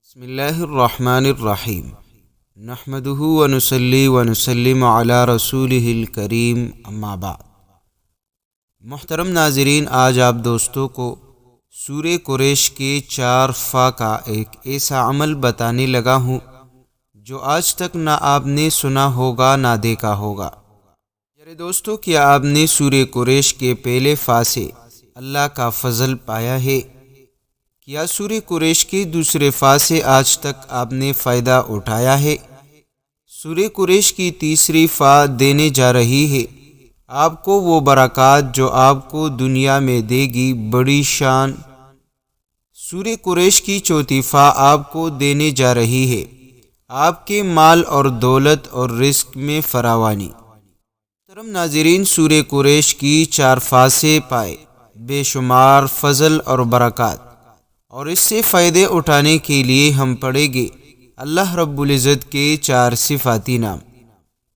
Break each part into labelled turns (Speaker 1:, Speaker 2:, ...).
Speaker 1: بسم اللہ الرحمن الرحیم نحمدہ ونصلی ونسلم علی رسولہ الکریم اما بعد۔ محترم ناظرین، آج آپ دوستوں کو سورہ قریش کے 4 فا کا ایک ایسا عمل بتانے لگا ہوں جو آج تک نہ آپ نے سنا ہوگا نہ دیکھا ہوگا۔ میرے دوستوں، کیا آپ نے سورہ قریش کے پہلے فا سے اللہ کا فضل پایا ہے؟ کیا سورہ قریش کے دوسرے فا سے آج تک آپ نے فائدہ اٹھایا ہے؟ سورہ قریش کی تیسری فا دینے جا رہی ہے آپ کو وہ برکات جو آپ کو دنیا میں دے گی بڑی شان۔ سورہ قریش کی چوتھی فا آپ کو دینے جا رہی ہے آپ کے مال اور دولت اور رزق میں فراوانی۔ محترم ناظرین، سورہ قریش کی 4 فا سے پائے بے شمار فضل اور برکات، اور اس سے فائدے اٹھانے کے لیے ہم پڑھیں گے اللہ رب العزت کے 4 صفاتی نام۔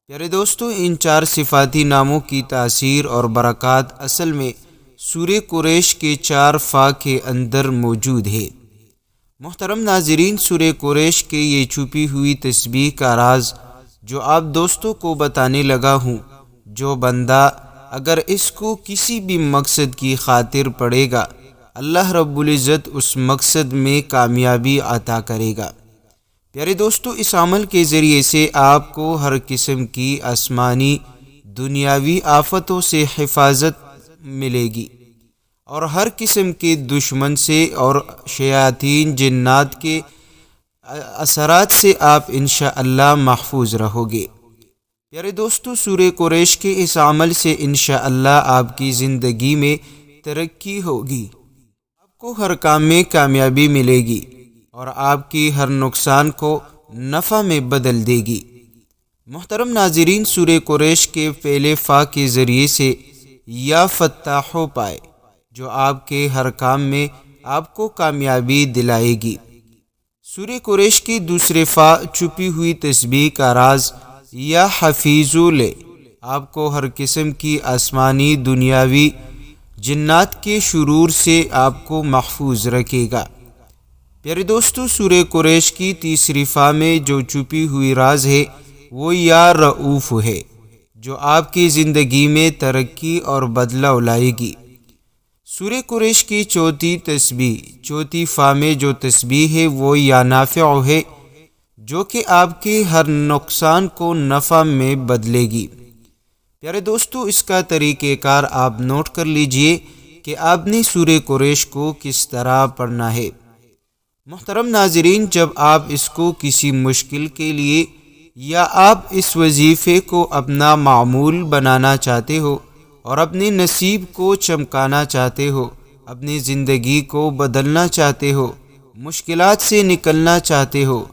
Speaker 1: پیارے دوستو، ان 4 صفاتی ناموں کی تاثیر اور برکات اصل میں سورہ قریش کے 4 فا کے اندر موجود ہے۔ محترم ناظرین، سورہ قریش کے یہ چھپی ہوئی تسبیح کا راز جو آپ دوستوں کو بتانے لگا ہوں، جو بندہ اگر اس کو کسی بھی مقصد کی خاطر پڑھے گا، اللہ رب العزت اس مقصد میں کامیابی عطا کرے گا۔ پیارے دوستو، اس عمل کے ذریعے سے آپ کو ہر قسم کی آسمانی دنیاوی آفتوں سے حفاظت ملے گی، اور ہر قسم کے دشمن سے اور شیاطین جنات کے اثرات سے آپ انشاءاللہ محفوظ رہو گے۔ پیارے دوستو، سورہ قریش کے اس عمل سے انشاءاللہ آپ کی زندگی میں ترقی ہوگی، آپ کو ہر کام میں کامیابی ملے گی، اور آپ کی ہر نقصان کو نفع میں بدل دے گی۔ محترم ناظرین، سورہ قریش کے پہلے فا کے ذریعے سے یا فتاحو پائے جو آپ کے ہر کام میں آپ کو کامیابی دلائے گی۔ سورہ قریش کی دوسرے فا چھپی ہوئی تسبیح کا راز یا حفیظو لے آپ کو ہر قسم کی آسمانی دنیاوی جنات کے شرور سے آپ کو محفوظ رکھے گا۔ پیارے دوستو، سورہ قریش کی تیسری فا میں جو چھپی ہوئی راز ہے وہ یا رؤوف ہے جو آپ کی زندگی میں ترقی اور بدلاؤ لائے گی۔ سورہ قریش کی چوتھی فا میں جو تسبیح ہے وہ یا نافع ہے جو کہ آپ کے ہر نقصان کو نفع میں بدلے گی۔ پیارے دوستو، اس کا طریقہ کار آپ نوٹ کر لیجئے کہ آپ نے سورہ قریش کو کس طرح پڑھنا ہے۔ محترم ناظرین، جب آپ اس کو کسی مشکل کے لیے یا آپ اس وظیفے کو اپنا معمول بنانا چاہتے ہو اور اپنے نصیب کو چمکانا چاہتے ہو، اپنی زندگی کو بدلنا چاہتے ہو، مشکلات سے نکلنا چاہتے ہو،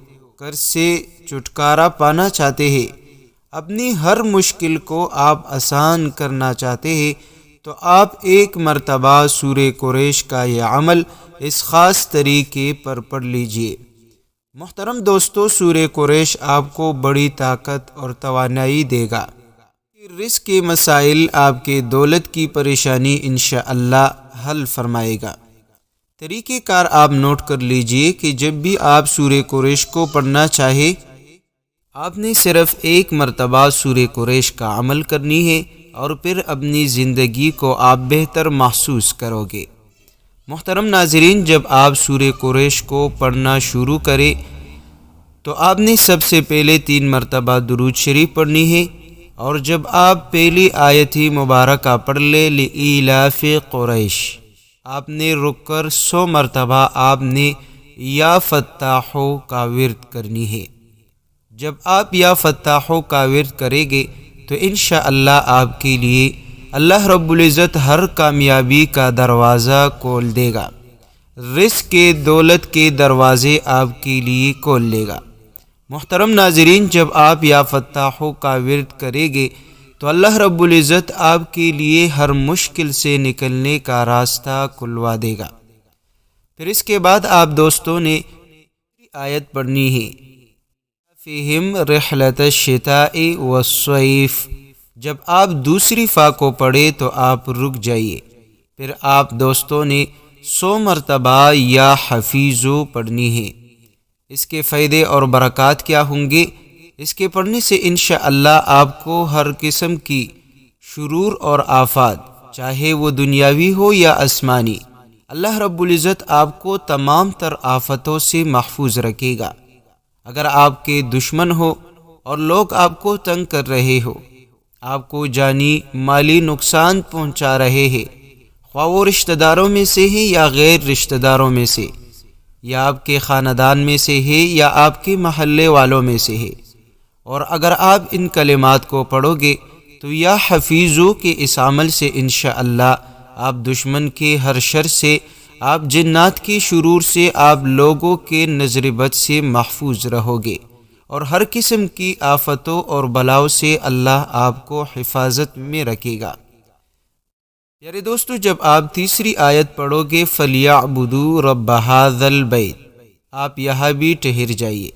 Speaker 1: قرض سے چھٹکارا پانا چاہتے ہیں، اپنی ہر مشکل کو آپ آسان کرنا چاہتے ہیں، تو آپ ایک مرتبہ سورہ قریش کا یہ عمل اس خاص طریقے پر پڑھ لیجئے۔ محترم دوستو، سورہ قریش آپ کو بڑی طاقت اور توانائی دے گا، رزق کے مسائل، آپ کے دولت کی پریشانی انشاءاللہ حل فرمائے گا۔ طریقہ کار آپ نوٹ کر لیجئے کہ جب بھی آپ سورہ قریش کو پڑھنا چاہے، آپ نے صرف ایک مرتبہ سورہ قریش کا عمل کرنی ہے، اور پھر اپنی زندگی کو آپ بہتر محسوس کرو گے۔ محترم ناظرین، جب آپ سورہ قریش کو پڑھنا شروع کریں تو آپ نے سب سے پہلے 3 مرتبہ درود شریف پڑھنی ہے، اور جب آپ پہلی آیت مبارکہ پڑھ لیں لإیلاف قریش، آپ نے رک کر 100 مرتبہ آپ نے یا فتاحو کا ورد کرنی ہے۔ جب آپ یا فتاحو کا ورد کریں گے تو انشاءاللہ آپ کے لیے اللہ رب العزت ہر کامیابی کا دروازہ کھول دے گا، رزق کے دولت کے دروازے آپ کے لیے کھول لے گا۔ محترم ناظرین، جب آپ یا فتاحو کا ورد کریں گے تو اللہ رب العزت آپ کے لیے ہر مشکل سے نکلنے کا راستہ کھلوا دے گا۔ پھر اس کے بعد آپ دوستوں نے آیت پڑھنی ہے فیہم رحلۃ الشتاء والصیف۔ جب آپ دوسری فا کو پڑھیں تو آپ رک جائیے، پھر آپ دوستوں نے 100 مرتبہ یا حفیظو پڑھنی ہے۔ اس کے فائدے اور برکات کیا ہوں گے؟ اس کے پڑھنے سے انشاءاللہ آپ کو ہر قسم کی شرور اور آفات، چاہے وہ دنیاوی ہو یا آسمانی، اللہ رب العزت آپ کو تمام تر آفتوں سے محفوظ رکھے گا۔ اگر آپ کے دشمن ہو اور لوگ آپ کو تنگ کر رہے ہو، آپ کو جانی مالی نقصان پہنچا رہے ہیں، خواہ وہ رشتہ داروں میں سے ہیں یا غیر رشتہ داروں میں سے، یا آپ کے خاندان میں سے ہے یا آپ کے محلے والوں میں سے ہے، اور اگر آپ ان کلمات کو پڑھو گے تو یا حفیظو کے اس عمل سے انشاءاللہ آپ دشمن کے ہر شر سے، آپ جنات کی شرور سے، آپ لوگوں کے نظر بد سے محفوظ رہو گے، اور ہر قسم کی آفتوں اور بلاؤں سے اللہ آپ کو حفاظت میں رکھے گا۔ پیارے دوستو، جب آپ تیسری آیت پڑھو گے فَلْيَعْبُدُوا رَبَّ هَذَا الْبَيْتِ، آپ یہاں بھی ٹھہر جائیے۔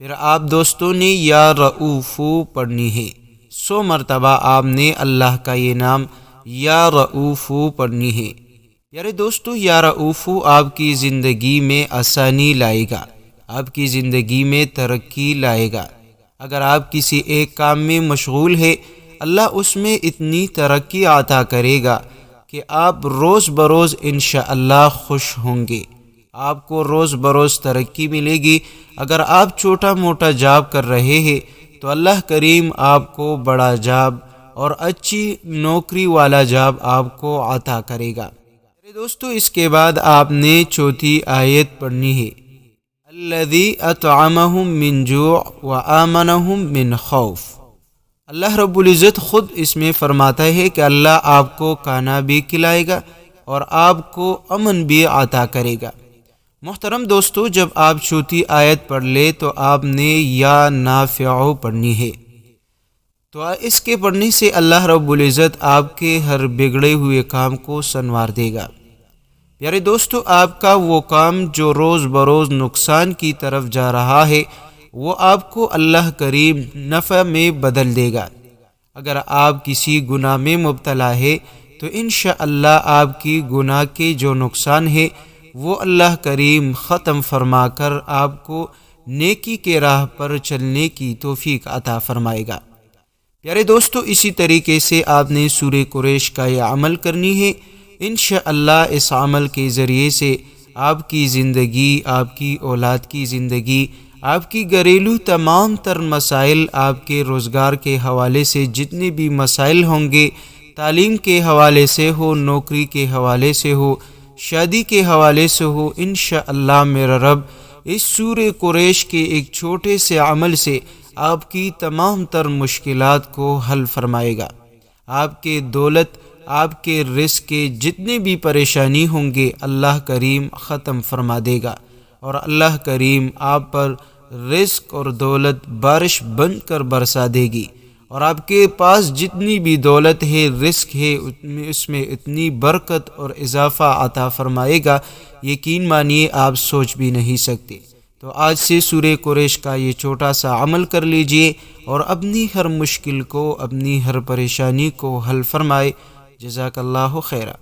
Speaker 1: پھر آپ دوستوں نے یا رؤوفو پڑھنی ہے، 100 مرتبہ آپ نے اللہ کا یہ نام یا رؤوفو پڑھنی ہے۔ پیارے دوستو، یا رؤوفو آپ کی زندگی میں آسانی لائے گا، آپ کی زندگی میں ترقی لائے گا۔ اگر آپ کسی ایک کام میں مشغول ہے، اللہ اس میں اتنی ترقی عطا کرے گا کہ آپ روز بروز انشاءاللہ خوش ہوں گے، آپ کو روز بروز ترقی ملے گی۔ اگر آپ چھوٹا موٹا جاب کر رہے ہیں تو اللہ کریم آپ کو بڑا جاب اور اچھی نوکری والا جاب آپ کو عطا کرے گا۔ میرے دوستو، اس کے بعد آپ نے چوتھی آیت پڑھنی ہے، الذی اطعمہم من جوع وآمنہم من خوف۔ اللہ رب العزت خود اس میں فرماتا ہے کہ اللہ آپ کو کھانا بھی کھلائے گا اور آپ کو امن بھی عطا کرے گا۔ محترم دوستو، جب آپ چوتھی آیت پڑھ لے تو آپ نے یا نافع پڑھنی ہے، تو اس کے پڑھنے سے اللہ رب العزت آپ کے ہر بگڑے ہوئے کام کو سنوار دے گا۔ پیارے دوستو، آپ کا وہ کام جو روز بروز نقصان کی طرف جا رہا ہے، وہ آپ کو اللہ کریم نفع میں بدل دے گا۔ اگر آپ کسی گناہ میں مبتلا ہے تو انشاءاللہ آپ کی گناہ کے جو نقصان ہے وہ اللہ کریم ختم فرما کر آپ کو نیکی کے راہ پر چلنے کی توفیق عطا فرمائے گا۔ پیارے دوستو، اسی طریقے سے آپ نے سورہ قریش کا یہ عمل کرنی ہے۔ انشاءاللہ اس عمل کے ذریعے سے آپ کی زندگی، آپ کی اولاد کی زندگی، آپ کی گھریلو تمام تر مسائل، آپ کے روزگار کے حوالے سے جتنے بھی مسائل ہوں گے، تعلیم کے حوالے سے ہو، نوکری کے حوالے سے ہو، شادی کے حوالے سے ہو، انشاءاللہ میرا رب اس سورہ قریش کے ایک چھوٹے سے عمل سے آپ کی تمام تر مشکلات کو حل فرمائے گا۔ آپ کے دولت، آپ کے رزق کے جتنے بھی پریشانی ہوں گے اللہ کریم ختم فرما دے گا، اور اللہ کریم آپ پر رزق اور دولت بارش بن کر برسا دے گی، اور آپ کے پاس جتنی بھی دولت ہے، رزق ہے، اس میں اتنی برکت اور اضافہ عطا فرمائے گا، یقین مانیے آپ سوچ بھی نہیں سکتے۔ تو آج سے سورہ قریش کا یہ چھوٹا سا عمل کر لیجئے اور اپنی ہر مشکل کو، اپنی ہر پریشانی کو حل فرمائے۔ جزاک اللہ خیرہ۔